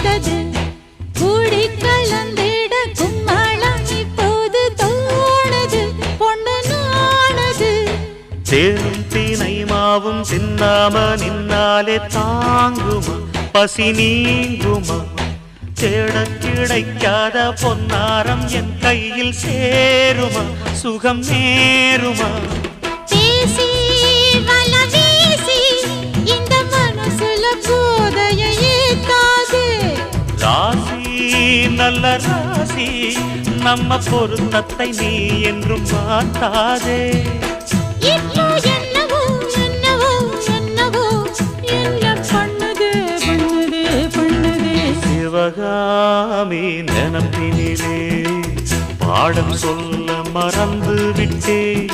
வந்தது கூடி கலந்திட கும்மளம் இப்போது தோணுது பொண்ணு நானது தேரும் தினை மாவும் தின்னாம நின்னாலே தாங்குமா பசி நீங்குமா தேட கிடைக்காத பொன்னாரம் என் கையில் சேருமா சுகம் நேருமா பேசி வல வீசி இந்த மனசுல போதையை ஏத்தாதே ராசி நல்ல ராசி நம்ம பொருத்தத்தை நீ என்றும் மாட்டாதே இப்போ என்னவோ என்னவோ என்னவோ என்ன பண்ணுது பண்ணுது பண்ணுது சிவகாமி நினப்பினிலே பாடம் சொல்ல மறந்து விட்டேன்